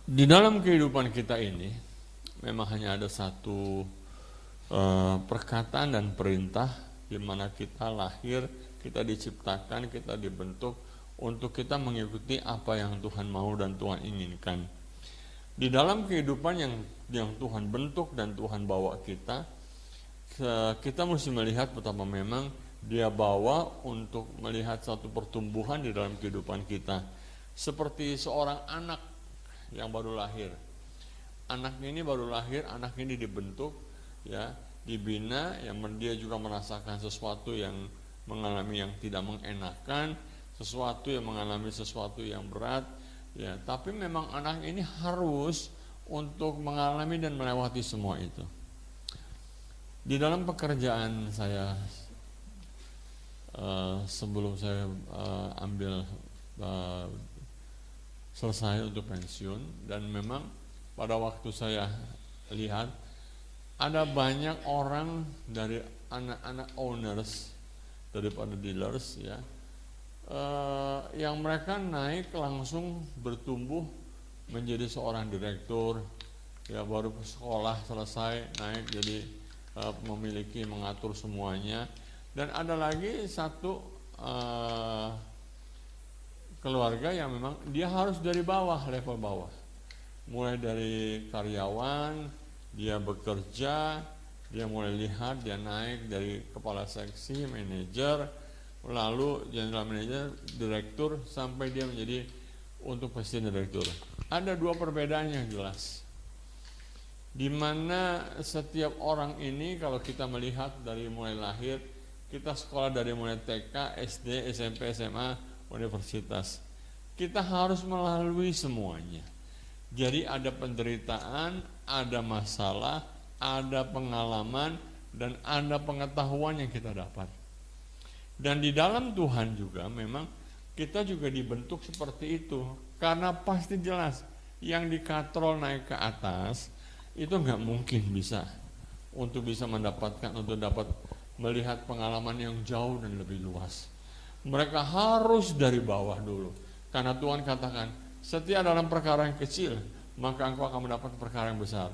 Di dalam kehidupan kita ini memang hanya ada satu perkataan dan perintah di mana kita lahir, kita diciptakan, kita dibentuk untuk kita mengikuti apa yang Tuhan mau dan Tuhan inginkan. Di dalam kehidupan yang Tuhan bentuk dan Tuhan bawa kita mesti melihat betapa memang Dia bawa untuk melihat satu pertumbuhan di dalam kehidupan kita. Seperti seorang anak yang baru lahir. Anak ini baru lahir, anak ini dibentuk, ya, dibina, yang dia juga merasakan sesuatu yang mengalami yang tidak mengenakan, sesuatu yang mengalami sesuatu yang berat, ya. Tapi memang anak ini harus untuk mengalami dan melewati semua itu. Di dalam pekerjaan saya sebelum saya selesai untuk pensiun, dan memang pada waktu saya lihat ada banyak orang dari anak-anak owners daripada dealers, ya, yang mereka naik langsung bertumbuh menjadi seorang direktur, ya, baru sekolah selesai naik jadi memiliki mengatur semuanya. Dan ada lagi satu keluarga yang memang dia harus dari bawah, level bawah, mulai dari karyawan, dia bekerja, dia mulai lihat, dia naik dari kepala seksi, manajer, lalu general manager, direktur, sampai dia menjadi untuk presiden direktur. Ada dua perbedaan yang jelas, di mana setiap orang ini kalau kita melihat dari mulai lahir, kita sekolah dari mulai TK, SD, SMP, SMA, universitas, kita harus melalui semuanya. Jadi ada penderitaan, ada masalah, ada pengalaman, dan ada pengetahuan yang kita dapat. Dan di dalam Tuhan juga memang kita juga dibentuk seperti itu, karena pasti jelas yang dikatrol naik ke atas itu nggak mungkin bisa untuk bisa mendapatkan, untuk dapat melihat pengalaman yang jauh dan lebih luas. Mereka harus dari bawah dulu, karena Tuhan katakan setia dalam perkara yang kecil, maka engkau akan mendapat perkara yang besar.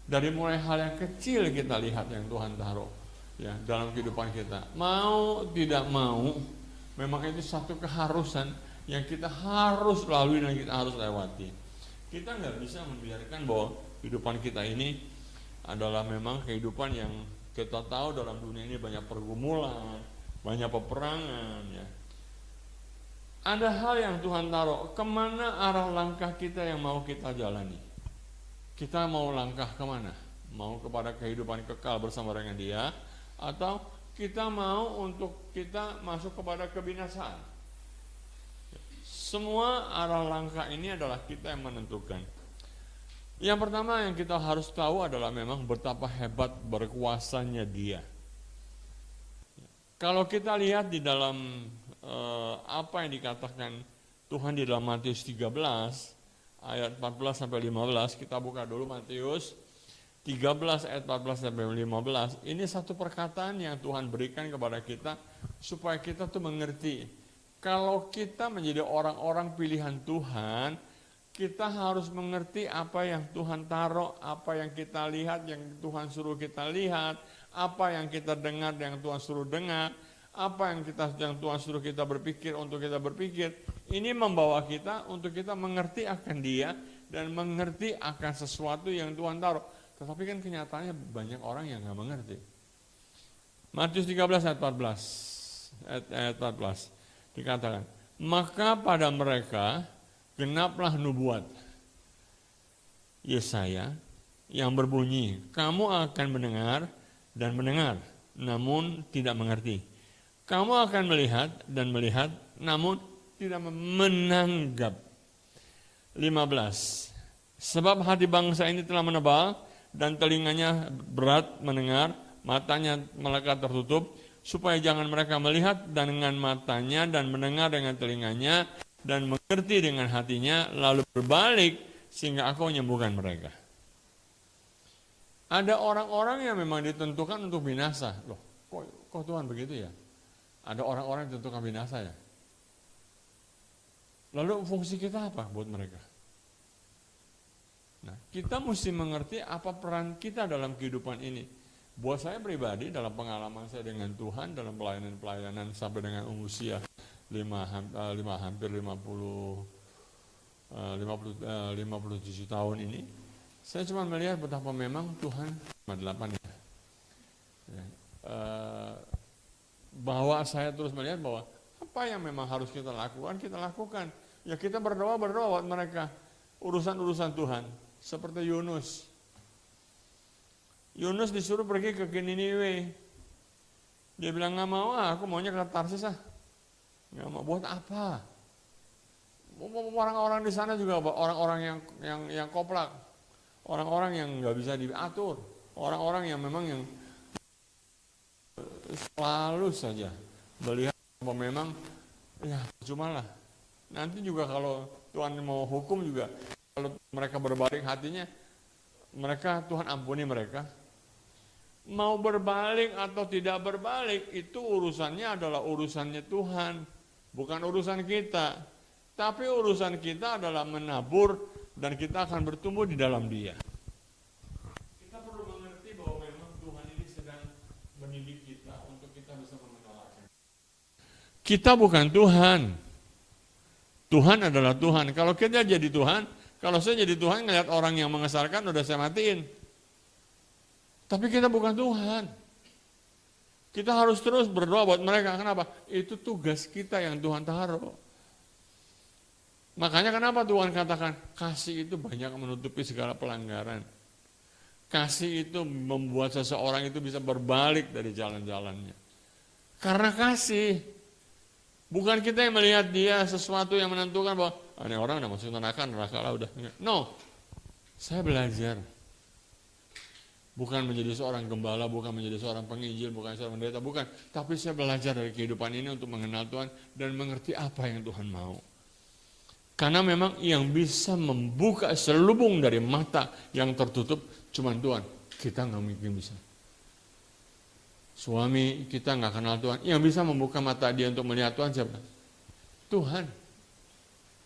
Dari mulai hal yang kecil kita lihat yang Tuhan taruh, ya, dalam kehidupan kita. Mau tidak mau, memang itu satu keharusan yang kita harus lalui dan kita harus lewati. Kita nggak bisa membiarkan bahwa kehidupan kita ini adalah memang kehidupan yang kita tahu dalam dunia ini banyak pergumulan, banyak peperangan, ya. Ada hal yang Tuhan taruh, kemana arah langkah kita yang mau kita jalani. Kita mau langkah kemana? Mau kepada kehidupan kekal bersama dengan Dia, atau kita mau untuk kita masuk kepada kebinasaan? Semua arah langkah ini adalah kita yang menentukan. Yang pertama yang kita harus tahu adalah memang betapa hebat berkuasanya Dia. Kalau kita lihat di dalam apa yang dikatakan Tuhan di dalam Matius 13 ayat 14 sampai 15, kita buka dulu Matius 13 ayat 14 sampai 15. Ini satu perkataan yang Tuhan berikan kepada kita supaya kita tuh mengerti, kalau kita menjadi orang-orang pilihan Tuhan, kita harus mengerti apa yang Tuhan taruh, apa yang kita lihat, yang Tuhan suruh kita lihat, apa yang kita dengar, yang Tuhan suruh dengar, apa yang Tuhan suruh kita berpikir untuk kita berpikir. Ini membawa kita untuk kita mengerti akan Dia dan mengerti akan sesuatu yang Tuhan taruh. Tetapi kan kenyataannya banyak orang yang nggak mengerti. Matius 13 ayat 14, ayat 14 dikatakan, maka pada mereka genaplah nubuat Yesaya yang berbunyi, kamu akan mendengar dan mendengar, namun tidak mengerti. Kamu akan melihat dan melihat, namun tidak menanggap. 15. Sebab hati bangsa ini telah menebal dan telinganya berat mendengar, matanya melekat tertutup, supaya jangan mereka melihat dengan matanya dan mendengar dengan telinganya dan mengerti dengan hatinya, lalu berbalik sehingga aku menyembuhkan mereka. Ada orang-orang yang memang ditentukan untuk binasa. Loh, kok Tuhan begitu ya? Ada orang-orang yang ditentukan binasa ya? Lalu fungsi kita apa buat mereka? Nah, kita mesti mengerti apa peran kita dalam kehidupan ini. Buat saya pribadi, dalam pengalaman saya dengan Tuhan, dalam pelayanan-pelayanan sampai dengan usia hampir 57 tahun ini, saya cuma melihat betapa memang Tuhan 8 ya. Bahwa saya terus melihat bahwa apa yang memang harus kita lakukan. Ya kita berdoa buat mereka, urusan-urusan Tuhan. Seperti Yunus disuruh pergi ke Niniwe. Dia bilang nggak mau, aku maunya ke Tarsis ah. Nggak mau, buat apa? Orang-orang di sana juga orang-orang yang koplak, orang-orang yang nggak bisa diatur, orang-orang yang memang yang selalu saja melihat bahwa memang ya cumalah. Nanti juga kalau Tuhan mau hukum juga, kalau mereka berbalik hatinya, Tuhan ampuni mereka. Mau berbalik atau tidak berbalik, itu urusannya adalah urusannya Tuhan, bukan urusan kita. Tapi urusan kita adalah menabur dan kita akan bertumbuh di dalam Dia. Kita perlu mengerti bahwa memang Tuhan ini sedang mendidik kita untuk kita bisa mengenal Dia. Kita bukan Tuhan. Tuhan adalah Tuhan. Kalau kita jadi Tuhan, kalau saya jadi Tuhan ngelihat orang yang mengesarkan udah saya matiin. Tapi kita bukan Tuhan. Kita harus terus berdoa buat mereka. Kenapa? Itu tugas kita yang Tuhan taruh. Makanya kenapa Tuhan katakan kasih itu banyak menutupi segala pelanggaran. Kasih itu membuat seseorang itu bisa berbalik dari jalan-jalannya. Karena kasih. Bukan kita yang melihat dia sesuatu yang menentukan bahwa ini orang udah masuk neraka lah udah. No, saya belajar. Bukan menjadi seorang gembala, bukan menjadi seorang penginjil, bukan seorang pendeta, bukan. Tapi saya belajar dari kehidupan ini untuk mengenal Tuhan dan mengerti apa yang Tuhan mau. Karena memang yang bisa membuka selubung dari mata yang tertutup cuma Tuhan. Kita nggak mungkin bisa. Suami kita nggak kenal Tuhan, yang bisa membuka mata dia untuk melihat Tuhan siapa? Tuhan.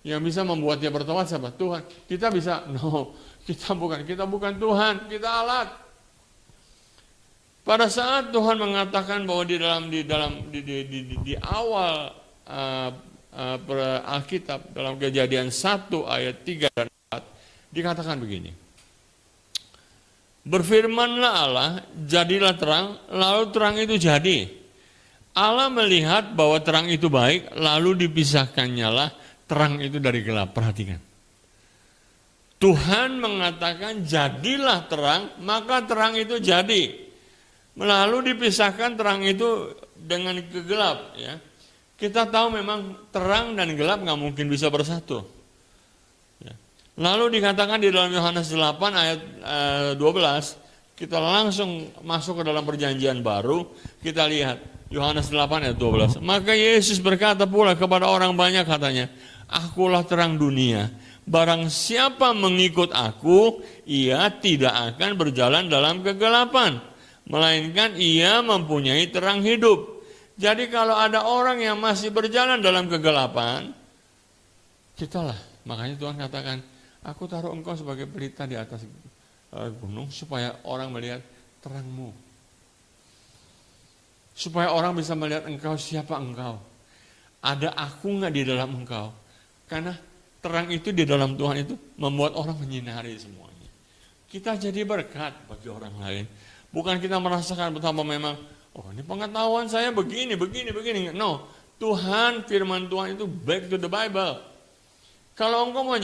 Yang bisa membuat dia bertobat siapa? Tuhan. Kita bisa? No, kita bukan Tuhan, kita alat. Pada saat Tuhan mengatakan bahwa di awal Alkitab dalam Kejadian 1 ayat 3 dan 4 dikatakan begini. Berfirmanlah Allah, jadilah terang, lalu terang itu jadi. Allah melihat bahwa terang itu baik, lalu dipisahkannya lah terang itu dari gelap. Perhatikan. Tuhan mengatakan jadilah terang, maka terang itu jadi. Lalu dipisahkan terang itu dengan kegelap. Ya. Kita tahu memang terang dan gelap nggak mungkin bisa bersatu. Lalu dikatakan di dalam Yohanes 8 ayat 12, kita langsung masuk ke dalam perjanjian baru, kita lihat Yohanes 8 ayat 12. Maka Yesus berkata pula kepada orang banyak katanya, akulah terang dunia, barang siapa mengikut aku, ia tidak akan berjalan dalam kegelapan, melainkan ia mempunyai terang hidup. Jadi kalau ada orang yang masih berjalan dalam kegelapan, kitalah, makanya Tuhan katakan, aku taruh engkau sebagai pelita di atas gunung supaya orang melihat terangmu. Supaya orang bisa melihat engkau siapa engkau. Ada aku nggak di dalam engkau. Karena terang itu di dalam Tuhan itu membuat orang menyinari semuanya. Kita jadi berkat bagi orang lain. Bukan kita merasakan betapa memang, oh ini pengetahuan saya begini. No, Tuhan, firman Tuhan itu back to the Bible. Kalau engkau mau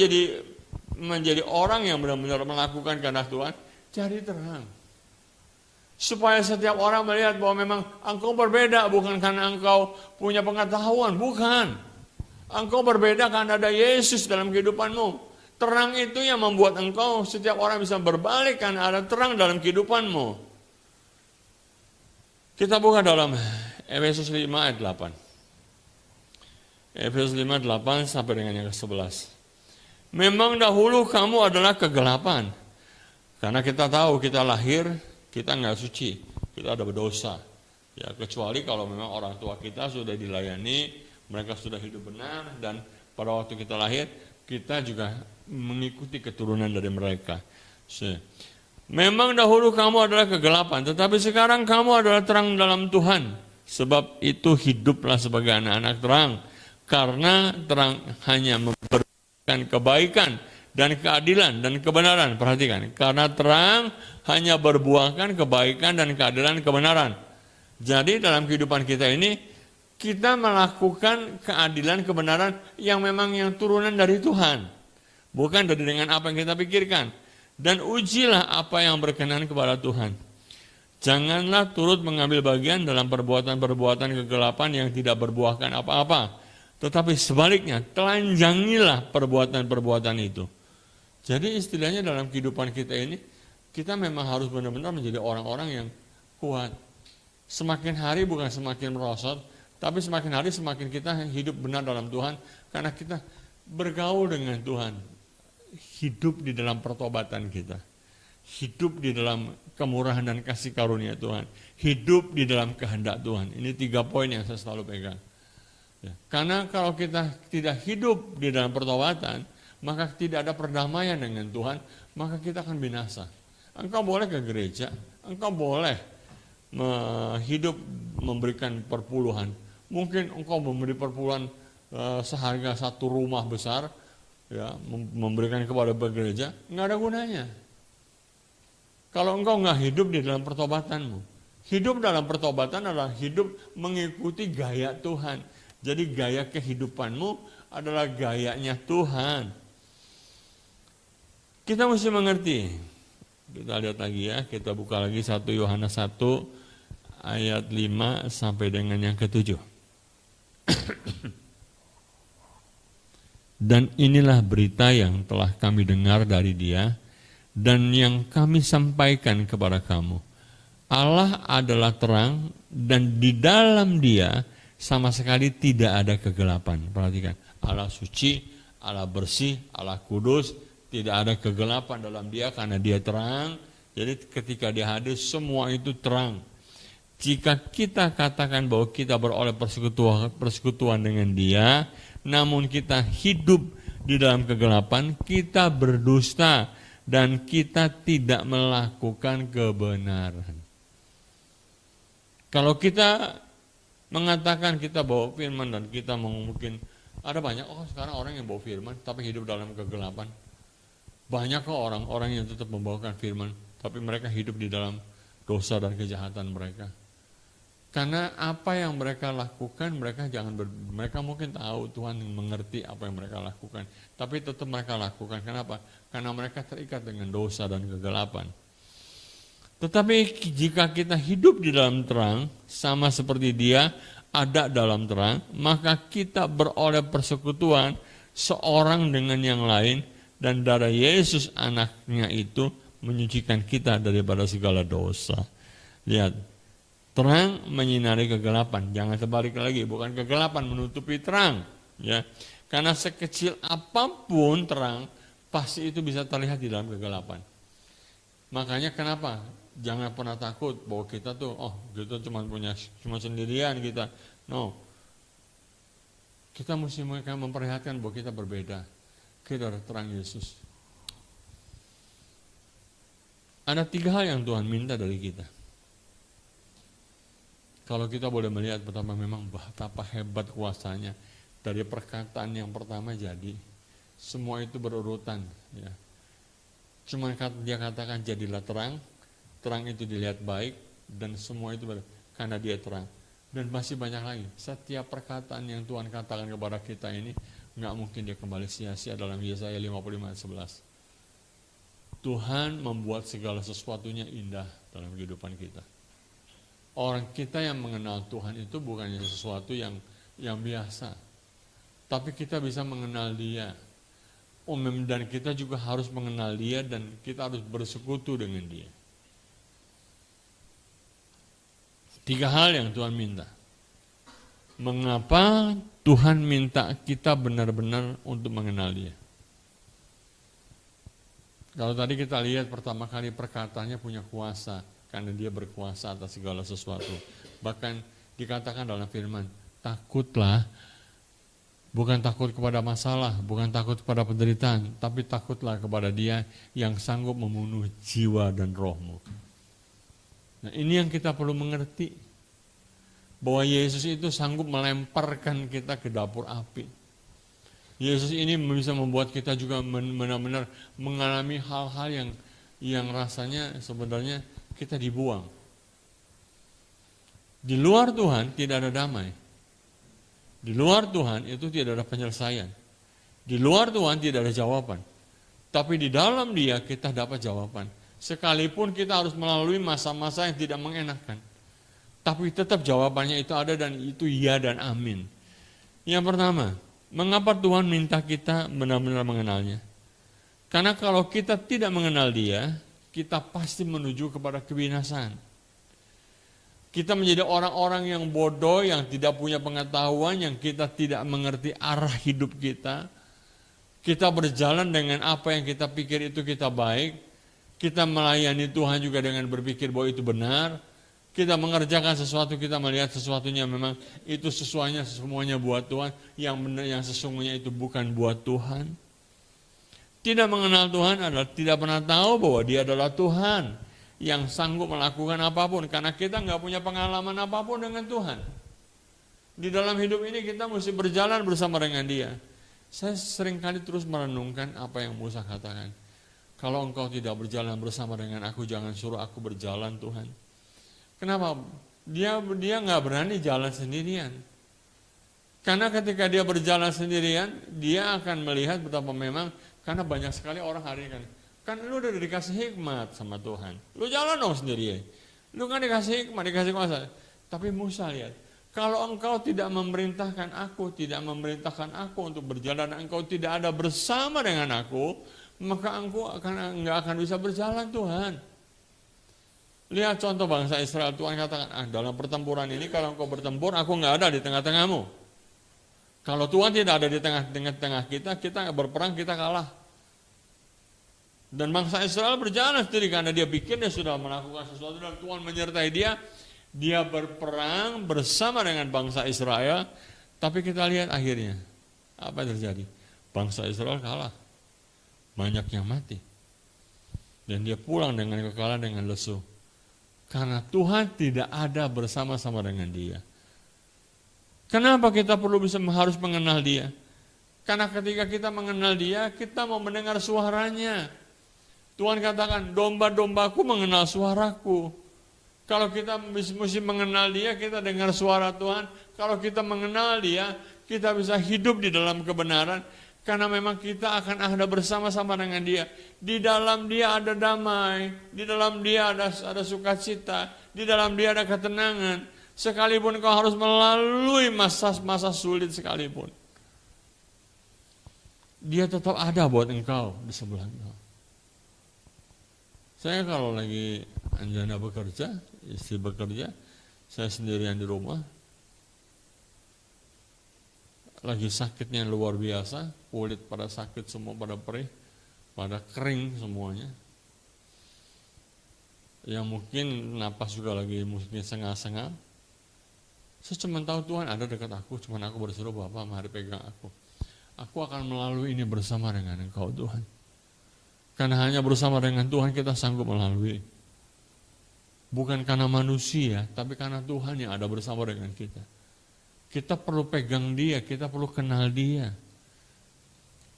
menjadi orang yang benar-benar melakukan kehendak Tuhan, cari terang. Supaya setiap orang melihat bahwa memang engkau berbeda, bukan karena engkau punya pengetahuan, bukan. Engkau berbeda karena ada Yesus dalam kehidupanmu. Terang itu yang membuat engkau, setiap orang bisa berbalik karena ada terang dalam kehidupanmu. Kita buka dalam Efesus 5 ayat 8. Efesus 5 8 sampai dengan yang ke-11. Memang dahulu kamu adalah kegelapan. Karena kita tahu kita lahir, kita nggak suci, kita ada berdosa. Ya, kecuali kalau memang orang tua kita sudah dilayani, mereka sudah hidup benar, dan pada waktu kita lahir, kita juga mengikuti keturunan dari mereka. Memang dahulu kamu adalah kegelapan, tetapi sekarang kamu adalah terang dalam Tuhan. Sebab itu hiduplah sebagai anak-anak terang, karena terang hanya memberikan kebaikan dan keadilan dan kebenaran. Perhatikan, karena terang hanya berbuahkan kebaikan dan keadilan kebenaran. Jadi dalam kehidupan kita ini, kita melakukan keadilan kebenaran yang memang yang turunan dari Tuhan, bukan dari dengan apa yang kita pikirkan. Dan ujilah apa yang berkenan kepada Tuhan. Janganlah turut mengambil bagian dalam perbuatan-perbuatan kegelapan yang tidak berbuahkan apa-apa. Tetapi sebaliknya, telanjangilah perbuatan-perbuatan itu. Jadi istilahnya dalam kehidupan kita ini, kita memang harus benar-benar menjadi orang-orang yang kuat. Semakin hari bukan semakin merosot, tapi semakin hari semakin kita hidup benar dalam Tuhan, karena kita bergaul dengan Tuhan. Hidup di dalam pertobatan kita. Hidup di dalam kemurahan dan kasih karunia Tuhan. Hidup di dalam kehendak Tuhan. Ini 3 poin yang saya selalu pegang. Ya, karena kalau kita tidak hidup di dalam pertobatan, maka tidak ada perdamaian dengan Tuhan, maka kita akan binasa. Engkau boleh ke gereja, engkau boleh hidup memberikan perpuluhan. Mungkin engkau memberi perpuluhan seharga 1 rumah besar, ya, memberikan kepada gereja, nggak ada gunanya. Kalau engkau nggak hidup di dalam pertobatanmu. Hidup dalam pertobatan adalah hidup mengikuti gaya Tuhan. Jadi gaya kehidupanmu adalah gayanya Tuhan. Kita mesti mengerti. Kita lihat lagi ya, kita buka lagi 1 Yohanes 1 ayat 5 sampai dengan yang ke-7. Dan inilah berita yang telah kami dengar dari Dia, dan yang kami sampaikan kepada kamu. Allah adalah terang, dan di dalam Dia sama sekali tidak ada kegelapan. Perhatikan, Allah suci, Allah bersih, Allah kudus, tidak ada kegelapan dalam Dia karena Dia terang. Jadi ketika Dia hadir, semua itu terang. Jika kita katakan bahwa kita beroleh persekutuan dengan Dia, namun kita hidup di dalam kegelapan, kita berdusta dan kita tidak melakukan kebenaran. Kalau kita mengatakan kita bawa firman dan kita mungkin ada banyak sekarang orang yang bawa firman tapi hidup dalam kegelapan. Banyak kok orang-orang yang tetap membawakan firman tapi mereka hidup di dalam dosa dan kejahatan mereka. Karena apa yang mereka lakukan, mereka mungkin tahu Tuhan mengerti apa yang mereka lakukan, tapi tetap mereka lakukan. Kenapa? Karena mereka terikat dengan dosa dan kegelapan. Tetapi jika kita hidup di dalam terang, sama seperti Dia ada dalam terang, maka kita beroleh persekutuan seorang dengan yang lain, dan darah Yesus anaknya itu menyucikan kita daripada segala dosa. Lihat. Terang menyinari kegelapan, jangan sebalik lagi, bukan kegelapan menutupi terang, ya. Karena sekecil apapun terang, pasti itu bisa terlihat di dalam kegelapan. Makanya kenapa? Jangan pernah takut bahwa kita tuh, kita cuma sendirian kita. No. Kita mesti memperlihatkan bahwa kita berbeda. Kita adalah terang Yesus. Ada 3 hal yang Tuhan minta dari kita. Kalau kita boleh melihat pertama memang betapa hebat kuasanya. Dari perkataan yang pertama jadi, semua itu berurutan. Ya. Cuma dia katakan jadilah terang, terang itu dilihat baik, dan semua itu karena Dia terang. Dan masih banyak lagi, setiap perkataan yang Tuhan katakan kepada kita ini, nggak mungkin dia kembali sia-sia dalam Yesaya 55 ayat 11. Tuhan membuat segala sesuatunya indah dalam kehidupan kita. Orang kita yang mengenal Tuhan itu bukannya sesuatu yang biasa, tapi kita bisa mengenal Dia. Dan kita juga harus mengenal Dia dan kita harus bersekutu dengan Dia. 3 hal yang Tuhan minta. Mengapa Tuhan minta kita benar-benar untuk mengenal Dia? Kalau tadi kita lihat pertama kali perkataannya punya kuasa, karena Dia berkuasa atas segala sesuatu. Bahkan dikatakan dalam firman, takutlah Bukan takut kepada masalah, bukan takut kepada penderitaan, tapi takutlah kepada Dia yang sanggup membunuh jiwa dan rohmu. Nah, ini yang kita perlu mengerti, bahwa Yesus itu sanggup melemparkan kita ke dapur api. Yesus ini bisa membuat kita juga benar-benar mengalami hal-hal yang rasanya sebenarnya kita dibuang. Di luar Tuhan tidak ada damai. Di luar Tuhan itu tidak ada penyelesaian. Di luar Tuhan tidak ada jawaban. Tapi di dalam Dia kita dapat jawaban. Sekalipun kita harus melalui masa-masa yang tidak mengenakan. Tapi tetap jawabannya itu ada, dan itu ya dan amin. Yang pertama, mengapa Tuhan minta kita benar-benar mengenalnya? Karena kalau kita tidak mengenal Dia, kita pasti menuju kepada kebinasaan. Kita menjadi orang-orang yang bodoh, yang tidak punya pengetahuan, yang kita tidak mengerti arah hidup kita. Kita berjalan dengan apa yang kita pikir itu kita baik. Kita melayani Tuhan juga dengan berpikir bahwa itu benar. Kita mengerjakan sesuatu, kita melihat sesuatunya memang itu semuanya buat Tuhan. Yang benar, yang sesungguhnya itu bukan buat Tuhan. Tidak mengenal Tuhan adalah tidak pernah tahu bahwa Dia adalah Tuhan yang sanggup melakukan apapun, karena kita nggak punya pengalaman apapun dengan Tuhan. Di dalam hidup ini kita mesti berjalan bersama dengan Dia. Saya seringkali terus merenungkan apa yang Musa katakan. Kalau engkau tidak berjalan bersama dengan aku, jangan suruh aku berjalan, Tuhan. Kenapa? Dia nggak berani jalan sendirian. Karena ketika dia berjalan sendirian, dia akan melihat betapa memang, karena banyak sekali orang hari ini kan lu udah dikasih hikmat sama Tuhan. Lu jalan dong sendiri. Lu kan dikasih hikmat, dikasih kuasa. Tapi Musa lihat, kalau engkau tidak memerintahkan aku untuk berjalan, dan engkau tidak ada bersama dengan aku, maka engkau nggak akan bisa berjalan, Tuhan. Lihat contoh bangsa Israel, Tuhan katakan, dalam pertempuran ini kalau engkau bertempur, aku nggak ada di tengah-tengahmu. Kalau Tuhan tidak ada di tengah-tengah kita berperang, kita kalah. Dan bangsa Israel berjalan sendiri karena dia pikir dia sudah melakukan sesuatu dan Tuhan menyertai dia. Dia berperang bersama dengan bangsa Israel. Tapi kita lihat akhirnya, apa yang terjadi? Bangsa Israel kalah. Banyak yang mati. Dan dia pulang dengan kekalahan, dengan lesu. Karena Tuhan tidak ada bersama-sama dengan dia. Kenapa kita harus mengenal Dia? Karena ketika kita mengenal Dia, kita mau mendengar suaranya. Tuhan katakan, domba-dombaku mengenal suaraku. Kalau kita mesti mengenal Dia, kita dengar suara Tuhan. Kalau kita mengenal Dia, kita bisa hidup di dalam kebenaran. Karena memang kita akan ada bersama-sama dengan Dia. Di dalam Dia ada damai. Di dalam Dia ada sukacita. Di dalam Dia ada ketenangan. Sekalipun kau harus melalui masa-masa sulit sekalipun, Dia tetap ada buat engkau di sebelah engkau. Saya kalau lagi Anjana bekerja, istri bekerja, saya sendirian di rumah, lagi sakitnya luar biasa, kulit pada sakit semua, pada perih, pada kering semuanya. Yang mungkin napas juga lagi mungkin sengah-sengah. Saya cuma tahu Tuhan ada dekat aku, cuma aku berseru, Bapak mari pegang aku. Aku akan melalui ini bersama dengan Engkau, Tuhan. Karena hanya bersama dengan Tuhan kita sanggup melalui. Bukan karena manusia, tapi karena Tuhan yang ada bersama dengan kita. Kita perlu pegang Dia, kita perlu kenal Dia.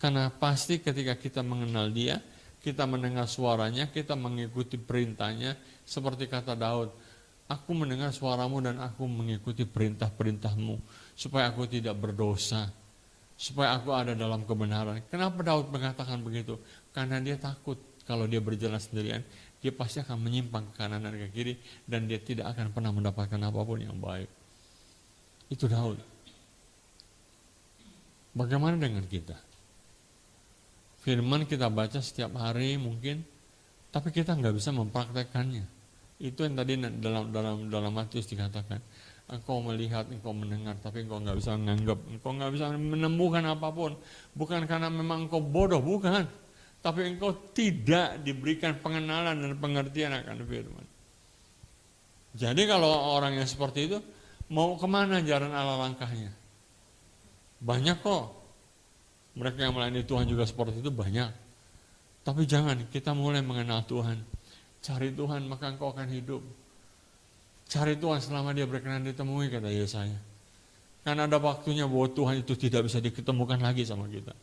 Karena pasti ketika kita mengenal Dia, kita mendengar suaranya, kita mengikuti perintahnya. Seperti kata Daud, aku mendengar suaramu dan aku mengikuti perintah-perintahmu. Supaya aku tidak berdosa. Supaya aku ada dalam kebenaran. Kenapa Daud mengatakan begitu? Karena dia takut kalau dia berjalan sendirian, dia pasti akan menyimpang ke kanan dan ke kiri, dan dia tidak akan pernah mendapatkan apapun yang baik. Itu Daud. Bagaimana dengan kita? Firman kita baca setiap hari mungkin, tapi kita nggak bisa mempraktekannya. Itu yang tadi dalam Matius dikatakan. Engkau melihat, engkau mendengar, tapi engkau nggak bisa menganggap, engkau nggak bisa menemukan apapun. Bukan karena memang engkau bodoh, bukan. Tapi engkau tidak diberikan pengenalan dan pengertian akan firman. Jadi kalau orang yang seperti itu, mau kemana jalan ala langkahnya? Banyak kok. Mereka yang melayani Tuhan juga seperti itu banyak. Tapi jangan, kita mulai mengenal Tuhan. Cari Tuhan maka engkau akan hidup. Cari Tuhan selama dia berkenan ditemui, kata Yesaya. Karena ada waktunya bahwa Tuhan itu tidak bisa diketemukan lagi sama kita.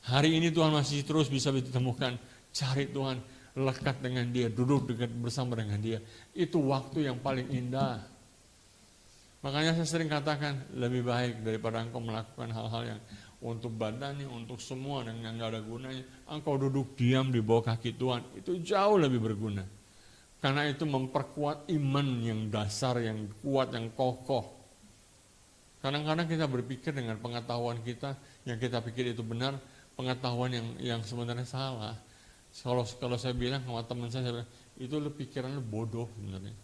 Hari ini Tuhan masih terus bisa ditemukan. Cari Tuhan, lekat dengan dia, duduk dekat bersama dengan dia. Itu waktu yang paling indah. Makanya saya sering katakan, lebih baik daripada engkau melakukan hal-hal yang untuk badannya, untuk semua dan yang gak ada gunanya, engkau duduk diam di bawah kaki Tuhan. Itu jauh lebih berguna. Karena itu memperkuat iman yang dasar, yang kuat, yang kokoh. Kadang-kadang kita berpikir dengan pengetahuan kita, yang kita pikir itu benar, pengetahuan yang sebenarnya salah. Kalau saya bilang sama teman saya bilang, itu pikiran lu bodoh sebenarnya.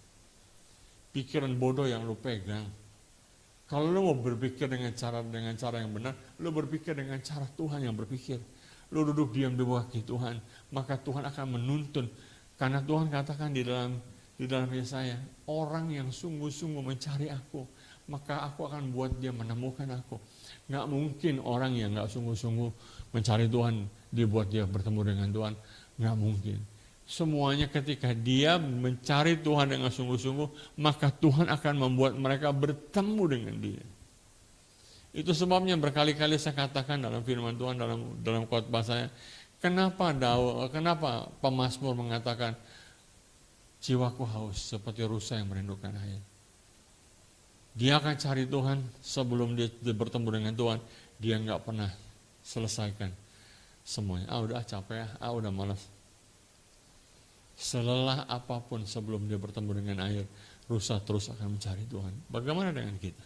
Pikiran bodoh yang lu pegang. Kalau lu mau berpikir dengan cara yang benar, lu berpikir dengan cara Tuhan yang berpikir. Lu duduk diam di bawah kaki Tuhan, maka Tuhan akan menuntun. Karena Tuhan katakan di dalam Yesaya, orang yang sungguh-sungguh mencari aku, maka aku akan buat dia menemukan aku. Gak mungkin orang yang gak sungguh-sungguh mencari Tuhan, dibuat dia bertemu dengan Tuhan. Gak mungkin. Semuanya ketika dia mencari Tuhan dengan sungguh-sungguh, maka Tuhan akan membuat mereka bertemu dengan dia. Itu sebabnya berkali-kali saya katakan dalam firman Tuhan, dalam khotbah saya, kenapa pemazmur mengatakan, jiwaku haus seperti rusa yang merindukan air. Dia akan cari Tuhan sebelum dia bertemu dengan Tuhan. Dia nggak pernah selesaikan semuanya. Udah capek ya, udah malas. Selelah apapun sebelum dia bertemu dengan air, rusa terus akan mencari Tuhan. Bagaimana dengan kita?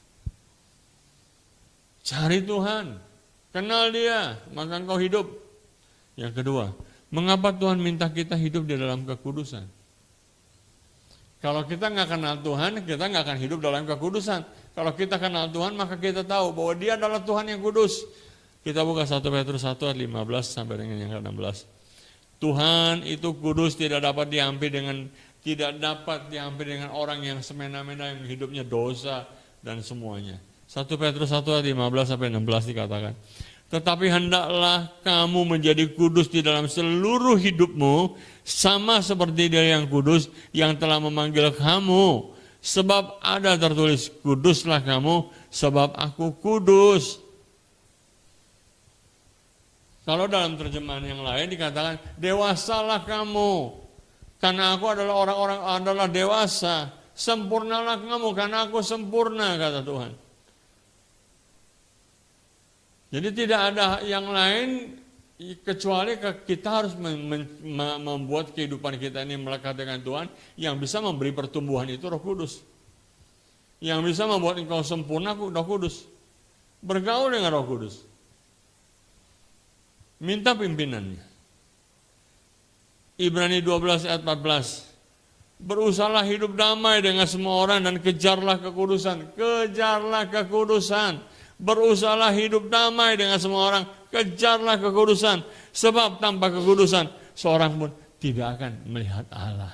Cari Tuhan, kenal dia, maka engkau hidup. Yang kedua, mengapa Tuhan minta kita hidup di dalam kekudusan? Kalau kita nggak kenal Tuhan, kita nggak akan hidup dalam kekudusan. Kalau kita kenal Tuhan, maka kita tahu bahwa Dia adalah Tuhan yang kudus. Kita buka 1 Petrus 1 ayat 15 sampai dengan yang 16. Tuhan itu kudus, tidak dapat diambil dengan orang yang semena-mena, yang hidupnya dosa dan semuanya. 1 Petrus 1 ayat 15 sampai 16 dikatakan. Tetapi hendaklah kamu menjadi kudus di dalam seluruh hidupmu, sama seperti Dia yang kudus yang telah memanggil kamu. Sebab ada tertulis, kuduslah kamu sebab aku kudus. Kalau dalam terjemahan yang lain dikatakan, dewasalah kamu, karena aku adalah orang-orang adalah dewasa. Sempurnalah kamu, karena aku sempurna, kata Tuhan. Jadi tidak ada yang lain kecuali kita harus membuat kehidupan kita ini melekat dengan Tuhan. Yang bisa memberi pertumbuhan itu Roh Kudus. Yang bisa membuat engkau sempurna, Roh Kudus. Bergaul dengan Roh Kudus. Minta pimpinannya. Ibrani 12 ayat 14. Berusahalah hidup damai dengan semua orang dan kejarlah kekudusan. Kejarlah kekudusan. Berusahalah hidup damai dengan semua orang. Kejarlah kekudusan. Sebab tanpa kekudusan seorang pun tidak akan melihat Allah.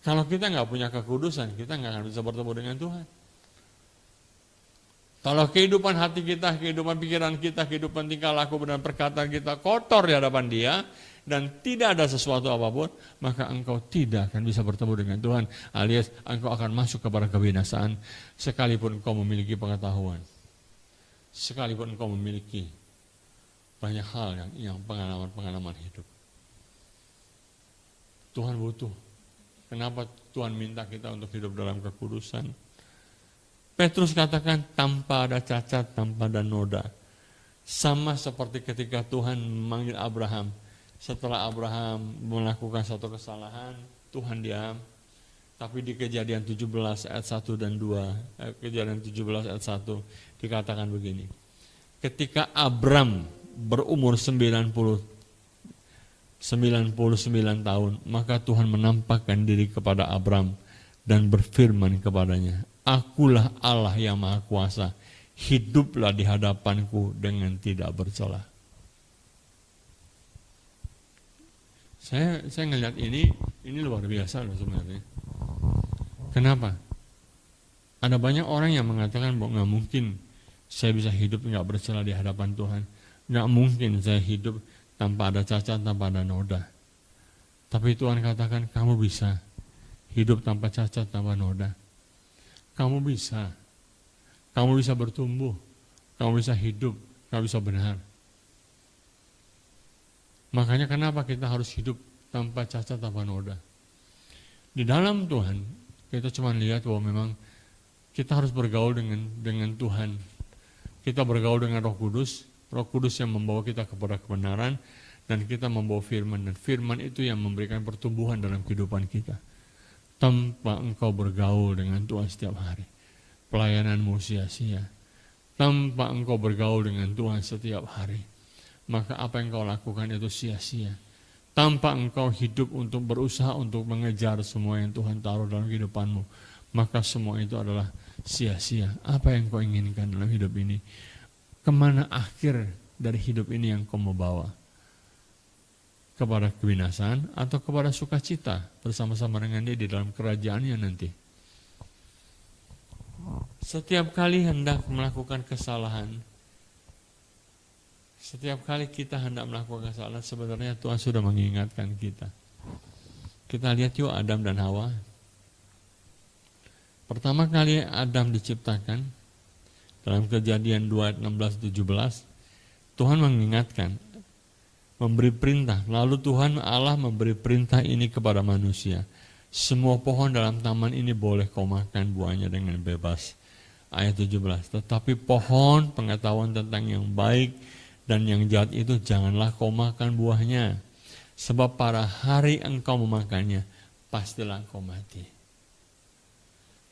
Kalau kita nggak punya kekudusan, kita nggak akan bisa bertemu dengan Tuhan. Kalau kehidupan hati kita, kehidupan pikiran kita, kehidupan tingkah laku dan perkataan kita kotor di hadapan Dia dan tidak ada sesuatu apapun, maka engkau tidak akan bisa bertemu dengan Tuhan, alias engkau akan masuk kepada kebinasaan sekalipun engkau memiliki pengetahuan. Sekalipun engkau memiliki banyak hal yang pengalaman hidup. Tuhan butuh. Kenapa Tuhan minta kita untuk hidup dalam kekudusan? Petrus katakan tanpa ada cacat, tanpa ada noda. Sama seperti ketika Tuhan memanggil Abraham. Setelah Abraham melakukan satu kesalahan, Tuhan diam. Tapi di Kejadian 17 ayat 1 dan 2, Kejadian 17 ayat 1 dikatakan begini. Ketika Abram berumur 99 tahun, maka Tuhan menampakkan diri kepada Abram dan berfirman kepadanya, Akulah Allah yang Maha Kuasa, hiduplah di hadapanku dengan tidak bercela. Saya ngelihat ini luar biasa loh sebenarnya. Kenapa? Ada banyak orang yang mengatakan bahwa nggak mungkin saya bisa hidup nggak bercela di hadapan Tuhan. Nggak mungkin saya hidup tanpa ada cacat, tanpa ada noda. Tapi Tuhan katakan kamu bisa hidup tanpa cacat, tanpa noda. Kamu bisa. Kamu bisa bertumbuh. Kamu bisa hidup. Kamu bisa benar. Makanya kenapa kita harus hidup tanpa cacat, tanpa noda. Di dalam Tuhan, kita cuma lihat bahwa memang kita harus bergaul dengan Tuhan. Kita bergaul dengan Roh Kudus yang membawa kita kepada kebenaran, dan kita membawa firman, dan firman itu yang memberikan pertumbuhan dalam kehidupan kita. Tanpa engkau bergaul dengan Tuhan setiap hari, pelayananmu sia-sia. Tanpa engkau bergaul dengan Tuhan setiap hari, maka apa yang kau lakukan itu sia-sia. Tanpa engkau hidup untuk berusaha untuk mengejar semua yang Tuhan taruh dalam kehidupanmu, maka semua itu adalah sia-sia. Apa yang kau inginkan dalam hidup ini? Kemana akhir dari hidup ini yang kau mau bawa? Kepada kebinasaan atau kepada sukacita bersama-sama dengan Dia di dalam kerajaannya nanti? Setiap kali hendak melakukan kesalahan, setiap kali kita hendak melakukan kesalahan, sebenarnya Tuhan sudah mengingatkan kita. Kita lihat yuk Adam dan Hawa. Pertama kali Adam diciptakan, dalam Kejadian 2 ayat 16-17, Tuhan mengingatkan, memberi perintah. Lalu Tuhan Allah memberi perintah ini kepada manusia. Semua pohon dalam taman ini boleh kau makan buahnya dengan bebas. Ayat 17, tetapi pohon pengetahuan tentang yang baik dan yang jahat itu janganlah kau makan buahnya. Sebab pada hari engkau memakannya, pastilah engkau mati.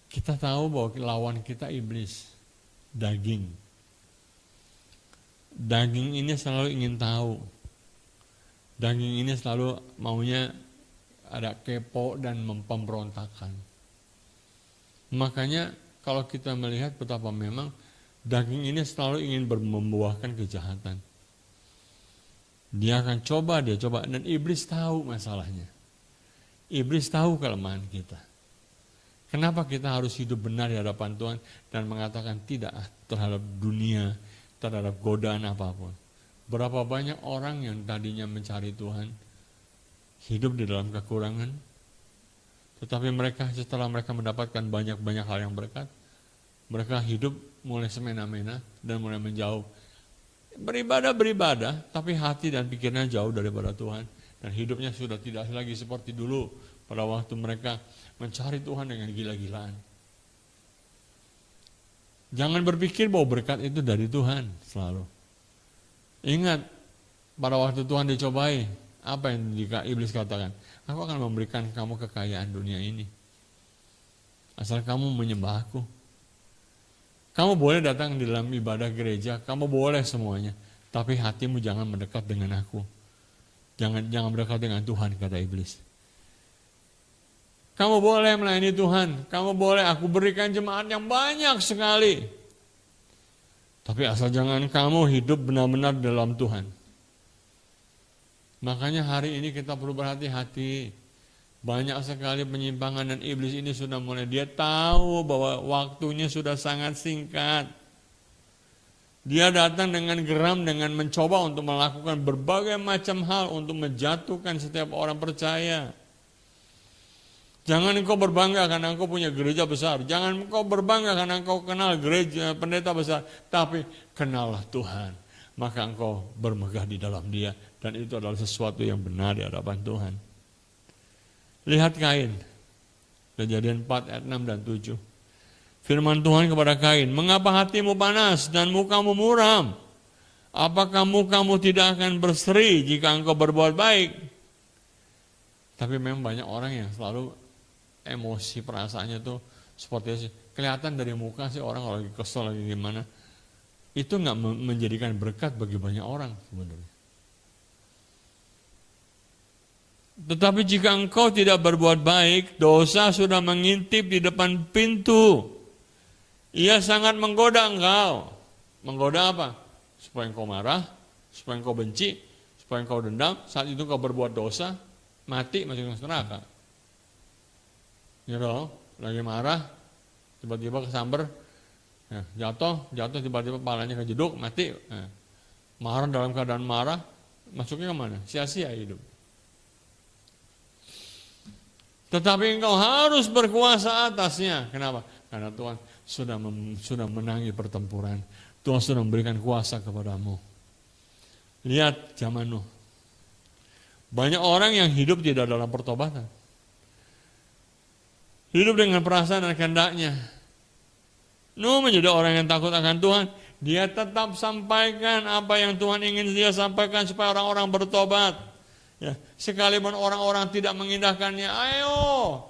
Kita tahu bahwa lawan kita iblis, daging. Daging ini selalu ingin tahu. Daging ini selalu maunya ada kepo dan pemberontakan. Makanya kalau kita melihat betapa memang daging ini selalu ingin membuahkan kejahatan. Dia akan coba, dan iblis tahu masalahnya. Iblis tahu kelemahan kita. Kenapa kita harus hidup benar di hadapan Tuhan dan mengatakan tidak terhadap dunia, terhadap godaan apapun. Berapa banyak orang yang tadinya mencari Tuhan, hidup di dalam kekurangan, tetapi mereka setelah mereka mendapatkan banyak-banyak hal yang berkat, mereka hidup mulai semena-mena dan mulai menjauh. Beribadah, tapi hati dan pikirnya jauh daripada Tuhan. Dan hidupnya sudah tidak lagi seperti dulu pada waktu mereka mencari Tuhan dengan gila-gilaan. Jangan berpikir bahwa berkat itu dari Tuhan selalu. Ingat, pada waktu Tuhan dicobai, apa yang iblis katakan? Aku akan memberikan kamu kekayaan dunia ini. Asal kamu menyembah aku. Kamu boleh datang di dalam ibadah gereja, kamu boleh semuanya. Tapi hatimu jangan mendekat dengan aku. Jangan mendekat dengan Tuhan, kata iblis. Kamu boleh melayani Tuhan, kamu boleh aku berikan jemaat yang banyak sekali. Tapi asal jangan kamu hidup benar-benar dalam Tuhan. Makanya hari ini kita perlu berhati-hati. Banyak sekali penyimpangan dan iblis ini sudah mulai. Dia tahu bahwa waktunya sudah sangat singkat. Dia datang dengan geram, dengan mencoba untuk melakukan berbagai macam hal untuk menjatuhkan setiap orang percaya. Jangan engkau berbangga karena engkau punya gereja besar. Jangan engkau berbangga karena engkau kenal gereja pendeta besar. Tapi kenallah Tuhan. Maka engkau bermegah di dalam Dia. Dan itu adalah sesuatu yang benar di hadapan Tuhan. Lihat Kain. Kejadian 4 ayat 6 dan 7. Firman Tuhan kepada Kain. Mengapa hatimu panas dan mukamu muram? Apakah mukamu tidak akan berseri jika engkau berbuat baik? Tapi memang banyak orang yang selalu emosi perasaannya tuh seperti itu. Kelihatan dari muka sih orang kalau lagi kesel lagi gimana. Itu nggak menjadikan berkat bagi banyak orang sebenarnya. Tetapi jika engkau tidak berbuat baik, dosa sudah mengintip di depan pintu. Ia sangat menggoda engkau. Menggoda apa? Supaya engkau marah, supaya engkau benci, supaya engkau dendam. Saat itu engkau berbuat dosa, mati masuk ke neraka. Gitu, lagi marah, tiba-tiba kesamber, jatuh tiba-tiba kepalanya kejeduk, mati. Marah dalam keadaan marah, masuknya kemana? Sia-sia hidup. Tetapi engkau harus berkuasa atasnya. Kenapa? Karena Tuhan sudah menangi pertempuran. Tuhan sudah memberikan kuasa kepadamu. Lihat zaman Nuh. Banyak orang yang hidup tidak dalam pertobatan. Hidup dengan perasaan dan kehendaknya. Nuh menjadi orang yang takut akan Tuhan. Dia tetap sampaikan apa yang Tuhan ingin dia sampaikan supaya orang-orang bertobat. Ya, sekalipun orang-orang tidak mengindahkannya, ayo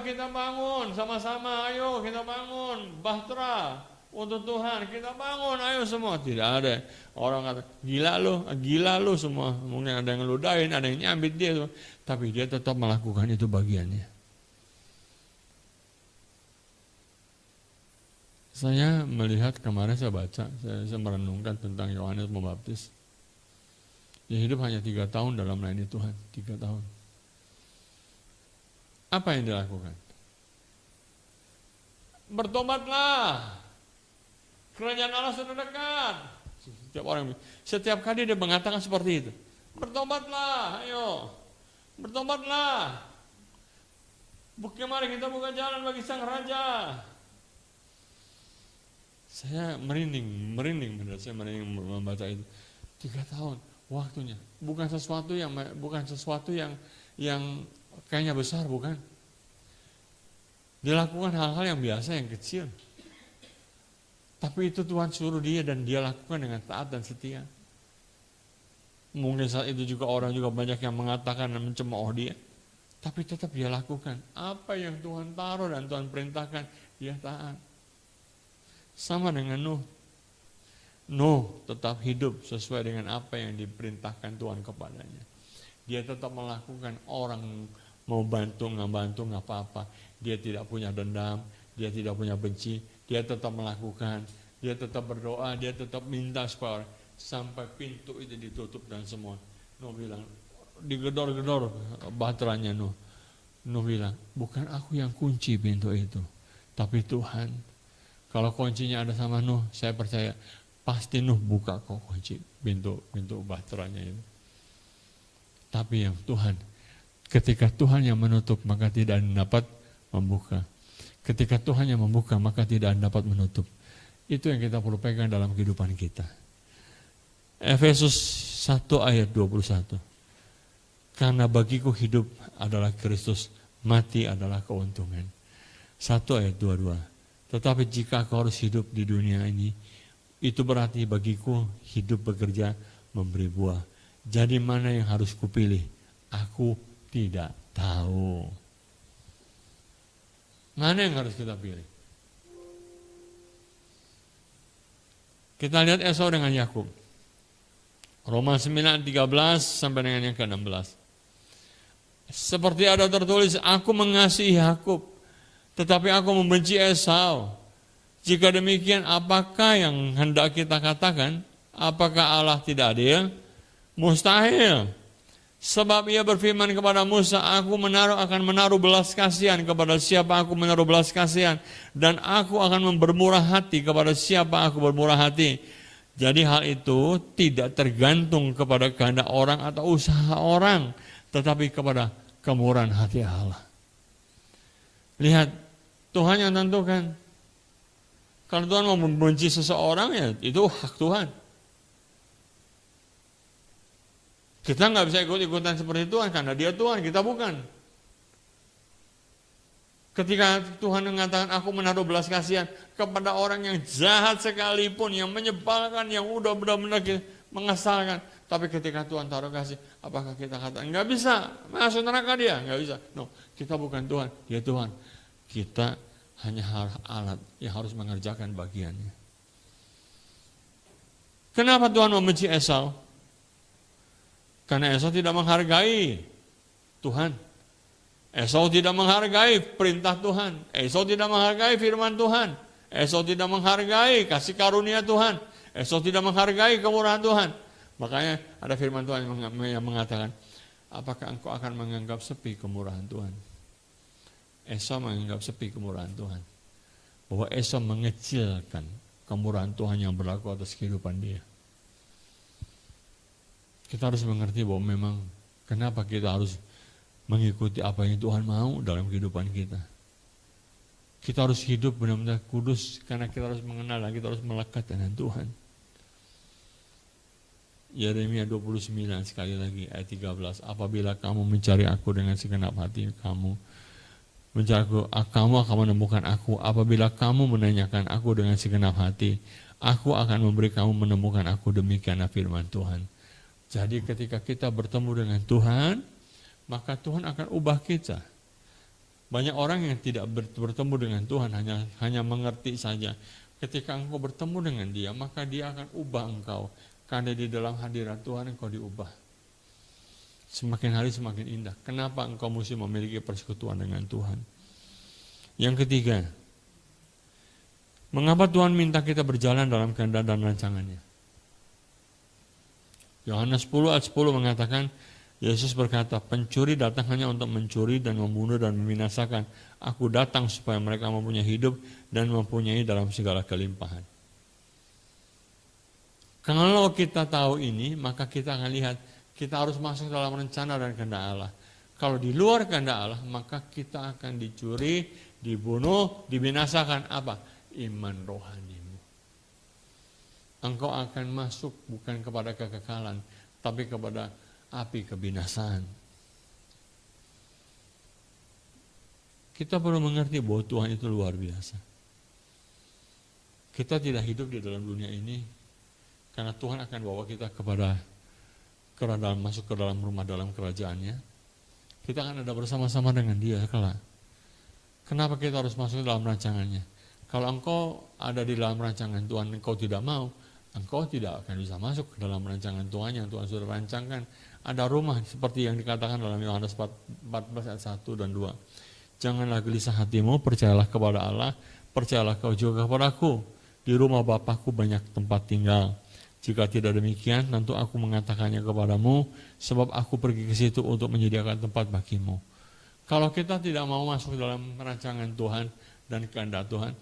kita bangun sama-sama, ayo kita bangun, bahtera untuk Tuhan, kita bangun, ayo semua. Tidak ada orang kata gila lu semua. Mungkin ada yang ngeludahin, ada yang nyambit dia, tapi dia tetap melakukan itu bagiannya. Saya melihat kemarin saya baca, saya merenungkan tentang Yohanes Pembaptis. Dia hidup hanya 3 tahun dalam melayani Tuhan, 3 tahun. Apa yang dilakukan? Bertobatlah, kerajaan Allah sudah dekat. Setiap kali dia mengatakan seperti itu. Bertobatlah, ayo, bertobatlah. Mari kita buka jalan bagi Sang Raja. Saya merinding membaca itu. 3 tahun waktunya. Bukan sesuatu yang kayaknya besar, bukan. Dilakukan hal-hal yang biasa, yang kecil. Tapi itu Tuhan suruh dia dan dia lakukan dengan taat dan setia. Mungkin saat itu juga orang juga banyak yang mengatakan dan mencemooh dia. Tapi tetap dia lakukan. Apa yang Tuhan taruh dan Tuhan perintahkan, dia taat. Sama dengan Nuh. Nuh tetap hidup sesuai dengan apa yang diperintahkan Tuhan kepadanya. Dia tetap melakukan, orang mau bantu, nggak bantu, nggak apa-apa. Dia tidak punya dendam, dia tidak punya benci. Dia tetap melakukan, dia tetap berdoa, dia tetap minta supaya sampai pintu itu ditutup dan semua. Nuh bilang, digedor-gedor bahteranya Nuh. Nuh bilang, bukan aku yang kunci pintu itu, tapi Tuhan. Kalau kuncinya ada sama Nuh, saya percaya pasti Nuh buka kok kunci pintu bahteranya itu. Tapi yang Tuhan, ketika Tuhan yang menutup maka tidak dapat membuka. Ketika Tuhan yang membuka maka tidak dapat menutup. Itu yang kita perlu pegang dalam kehidupan kita. Efesus 1 ayat 21. Karena bagiku hidup adalah Kristus, mati adalah keuntungan. 1 ayat 22. Tetapi jika aku harus hidup di dunia ini, itu berarti bagiku hidup bekerja memberi buah. Jadi mana yang harus kupilih? Aku tidak tahu. Mana yang harus kita pilih? Kita lihat Esau dengan Yakub. Roma 9:13 sampai dengan yang ke-16. Seperti ada tertulis, aku mengasihi Yakub, tetapi aku membenci Esau. Jika demikian, apakah yang hendak kita katakan? Apakah Allah tidak adil? Mustahil. Sebab ia berfirman kepada Musa, aku akan menaruh belas kasihan kepada siapa aku menaruh belas kasihan, dan aku akan bermurah hati kepada siapa aku bermurah hati. Jadi hal itu tidak tergantung kepada kehendak orang atau usaha orang, tetapi kepada kemurahan hati Allah. Lihat, Tuhan yang tentukan. Kalau Tuhan mau membenci seseorang, ya itu hak Tuhan. Kita nggak bisa ikut-ikutan seperti Tuhan, karena dia Tuhan, kita bukan. Ketika Tuhan mengatakan, aku menaruh belas kasihan kepada orang yang jahat sekalipun, yang menyebalkan, yang udah benar-benar mengesalkan. Tapi ketika Tuhan taruh kasih, apakah kita katakan, nggak bisa, masuk neraka dia, nggak bisa. No, kita bukan Tuhan, dia Tuhan. Kita hanya alat yang harus mengerjakan bagiannya. Kenapa Tuhan membenci Esau? Karena Esau tidak menghargai Tuhan. Esau tidak menghargai perintah Tuhan. Esau tidak menghargai firman Tuhan. Esau tidak menghargai kasih karunia Tuhan. Esau tidak menghargai kemurahan Tuhan. Makanya ada firman Tuhan yang mengatakan, apakah engkau akan menganggap sepi kemurahan Tuhan? Esau menganggap sepi kemurahan Tuhan. bahwa Esau mengecilkan kemurahan Tuhan yang berlaku atas kehidupan dia. Kita harus mengerti bahwa memang kenapa kita harus mengikuti apa yang Tuhan mau dalam kehidupan kita. Kita harus hidup benar-benar kudus karena kita harus mengenal dan kita harus melekat dengan Tuhan. Yeremia 29 sekali lagi ayat 13. Apabila kamu mencari aku dengan segenap hati kamu, mencari aku, kamu akan menemukan aku. Apabila kamu menanyakan aku dengan segenap hati, aku akan memberi kamu menemukan aku. Demikianlah firman Tuhan. Jadi ketika kita bertemu dengan Tuhan, maka Tuhan akan ubah kita. Banyak orang yang tidak bertemu dengan Tuhan, hanya mengerti saja. Ketika engkau bertemu dengan Dia, maka Dia akan ubah engkau. Karena di dalam hadirat Tuhan engkau diubah. Semakin hari semakin indah. Kenapa engkau mesti memiliki persekutuan dengan Tuhan? Yang ketiga, mengapa Tuhan minta kita berjalan dalam kehendak dan rancangannya? Yohanes 10 ayat 10 mengatakan, Yesus berkata, pencuri datang hanya untuk mencuri dan membunuh dan membinasakan. Aku datang supaya mereka mempunyai hidup dan mempunyai dalam segala kelimpahan. Kalau kita tahu ini, maka kita akan lihat, kita harus masuk dalam rencana dan kehendak Allah. Kalau di luar kehendak Allah, maka kita akan dicuri, dibunuh, dibinasakan. Apa? Iman rohanimu. Engkau akan masuk bukan kepada kekekalan, tapi kepada api kebinasaan. Kita perlu mengerti bahwa Tuhan itu luar biasa. Kita tidak hidup di dalam dunia ini karena Tuhan akan bawa kita masuk ke dalam rumah dalam kerajaannya. Kita akan ada bersama-sama dengan Dia kelak. Kenapa kita harus masuk dalam rancangannya? Kalau engkau ada di dalam rancangan Tuhan, engkau tidak mau, engkau tidak akan bisa masuk ke dalam rancangan Tuhan yang Tuhan sudah rancangkan. Ada rumah seperti yang dikatakan dalam Yohanes 14 ayat 1 dan 2. Janganlah gelisah hatimu, percayalah kepada Allah, percayalah kau juga kepadaku. Di rumah Bapakku banyak tempat tinggal. Jika tidak demikian, tentu aku mengatakannya kepadamu, sebab aku pergi ke situ untuk menyediakan tempat bagimu. Kalau kita tidak mau masuk dalam rancangan Tuhan dan kehendak Tuhan,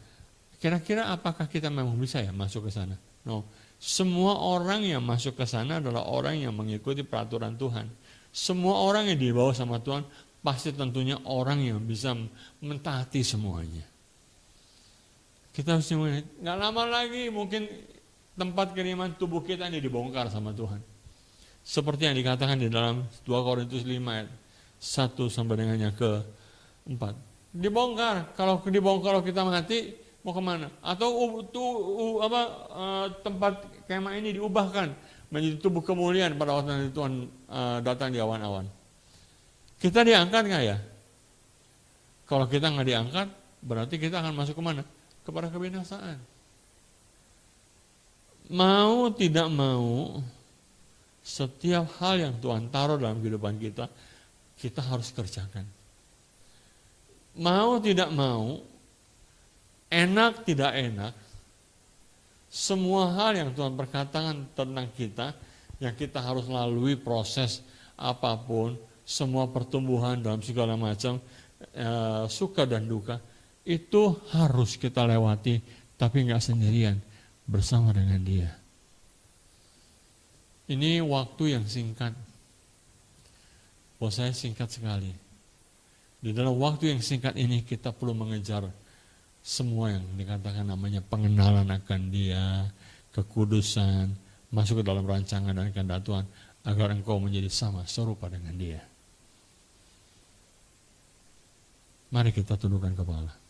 kira-kira apakah kita memang bisa ya masuk ke sana? No. Semua orang yang masuk ke sana adalah orang yang mengikuti peraturan Tuhan. Semua orang yang dibawa sama Tuhan pasti tentunya orang yang bisa mentaati semuanya. Kita harus mengingat, nggak lama lagi mungkin tempat kiriman tubuh kita ini dibongkar sama Tuhan. Seperti yang dikatakan di dalam 2 Korintus 5 ayat 1 sampai dengan yang ke-4. Dibongkar, kalau kita mati mau kemana? Atau tempat kemah ini diubahkan menjadi tubuh kemuliaan pada waktu nanti Tuhan datang di awan-awan. Kita diangkat nggak ya? Kalau kita nggak diangkat, berarti kita akan masuk kemana? Kepada kebinasaan. Mau tidak mau, setiap hal yang Tuhan taruh dalam kehidupan kita, kita harus kerjakan. Mau tidak mau, enak tidak enak, semua hal yang Tuhan berkatakan tentang kita, yang kita harus lalui proses apapun, semua pertumbuhan dalam segala macam, suka dan duka, itu harus kita lewati, tapi nggak sendirian, bersama dengan Dia. Ini waktu yang singkat. Buat saya singkat sekali. Di dalam waktu yang singkat ini kita perlu mengejar semua yang dikatakan namanya pengenalan akan Dia, kekudusan, masuk ke dalam rancangan dan kehendak Tuhan, agar engkau menjadi sama serupa dengan Dia. Mari kita tundukkan kepala.